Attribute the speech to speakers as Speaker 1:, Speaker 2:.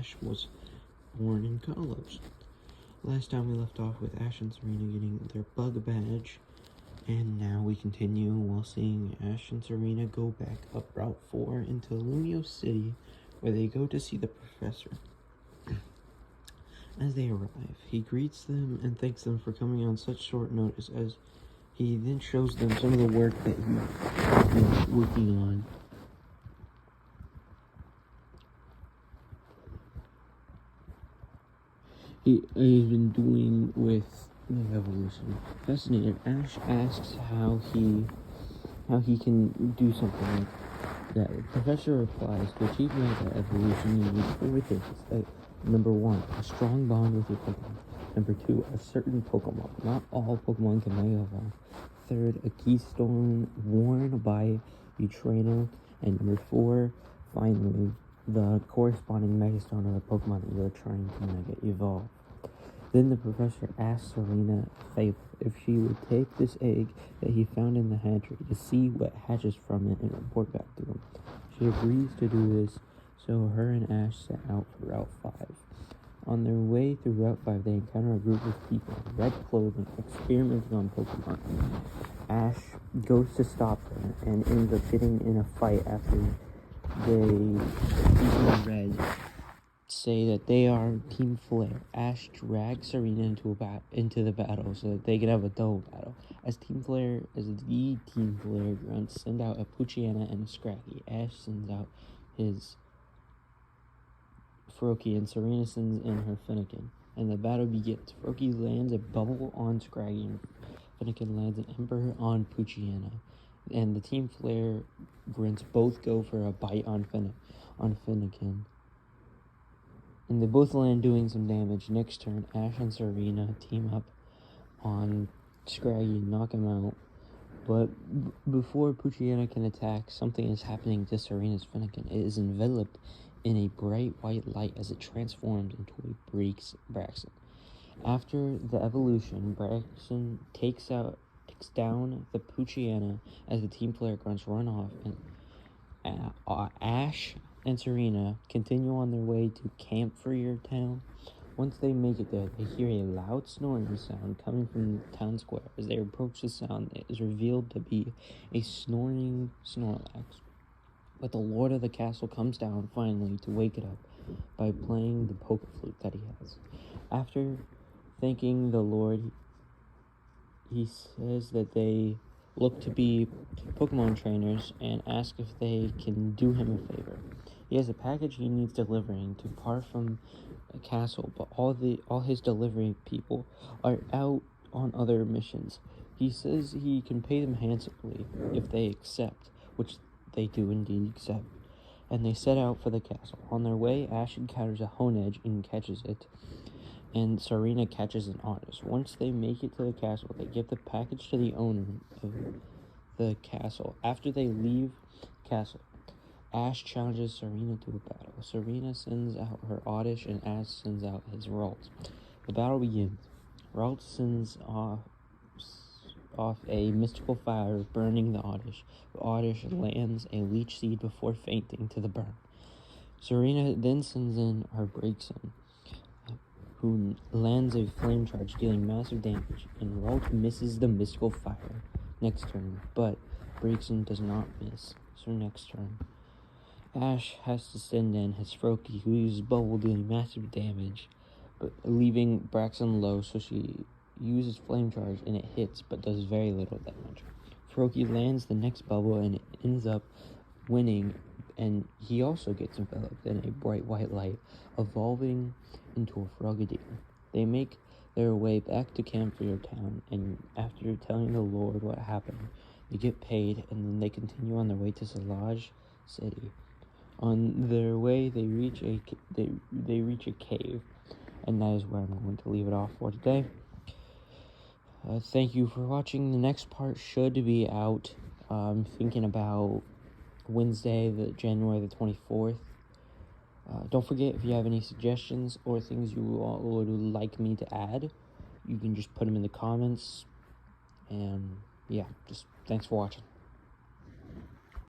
Speaker 1: Ash was born in Kalos. Last time we left off with Ash and Serena getting their bug badge, and now we continue while seeing Ash and Serena go back up Route 4 into Lumio City, where they go to see the professor. As they arrive, he greets them and thanks them for coming on such short notice, as he then shows them some of the work that he's been working on. He's been doing with the evolution. Fascinated, Ash asks how he can do something like that. The professor replies, to achieve mega evolution, you need 4 things. Number 1, a strong bond with your Pokemon. Number 2, a certain Pokemon. Not all Pokemon can mega evolve. 3rd, a keystone worn by your trainer. And number 4, finally, the corresponding Megastone of the Pokemon that you're trying to Mega Evolve. Then the professor asks Serena a favor, if she would take this egg that he found in the hatchery to see what hatches from it and report back to him. She agrees to do this, so her and Ash set out for Route 5. On their way through Route 5, they encounter a group of people in red clothing experimenting on Pokemon. Ash goes to stop them and ends up getting in a fight after people in red say that they are Team Flare. Ash drags Serena into the battle so that they can have a double battle. As the Team Flare grunts send out a Poochyena and a Scraggy. Ash sends out his Froakie and Serena sends in her Finnegan, and the battle begins. Froakie lands a bubble on Scraggy and Finnegan lands an Ember on Poochyena, and the Team Flare grunts both go for a bite on Finnegan. And they both land doing some damage. Next turn, Ash and Serena team up on Scraggy and knock him out. But before Poochyena can attack, something is happening to Serena's Finnegan. It is enveloped in a bright white light as it transforms into a Braixen. After the evolution, Braixen takes down the Poochyena as the Team Flare grunts run off, and Ash and Serena continue on their way to Camp for Your Town. Once they make it there, they hear a loud snoring sound coming from the town square. As they approach the sound, it is revealed to be a snoring Snorlax. But the lord of the castle comes down finally to wake it up by playing the poker flute that he has. After thanking the lord, he says that they look to be Pokemon trainers and ask if they can do him a favor. He has a package he needs delivering to part from a castle, but all his delivery people are out on other missions. He says he can pay them handsomely if they accept, which they do indeed accept, and they set out for the castle. On their way, Ash encounters a Honedge and catches it, and Serena catches an Otis. Once they make it to the castle, they give the package to the owner of the castle. After they leave castle, Ash challenges Serena to a battle. Serena sends out her Oddish and Ash sends out his Ralts. The battle begins. Ralts sends off a mystical fire, burning the Oddish. The Oddish lands a Leech Seed before fainting to the burn. Serena then sends in her Braixen, who lands a Flame Charge, dealing massive damage, and Ralt misses the mystical fire next turn, but Braixen does not miss. So next turn, Ash has to send in his Froakie, who uses Bubble, dealing massive damage, but leaving Braixen low, so she uses Flame Charge and it hits, but does very little damage. Froakie lands the next bubble and it ends up winning, and he also gets enveloped in a bright white light, evolving into a Frogadier. They make their way back to Camp for Your Town, and after telling the Lord what happened, they get paid, and then they continue on their way to Salage City. On their way, they reach a cave, and that is where I'm going to leave it off for today. Thank you for watching. The next part should be out. I'm thinking about Wednesday, January the 24th. Don't forget, if you have any suggestions or things you would like me to add, you can just put them in the comments. And yeah, just thanks for watching.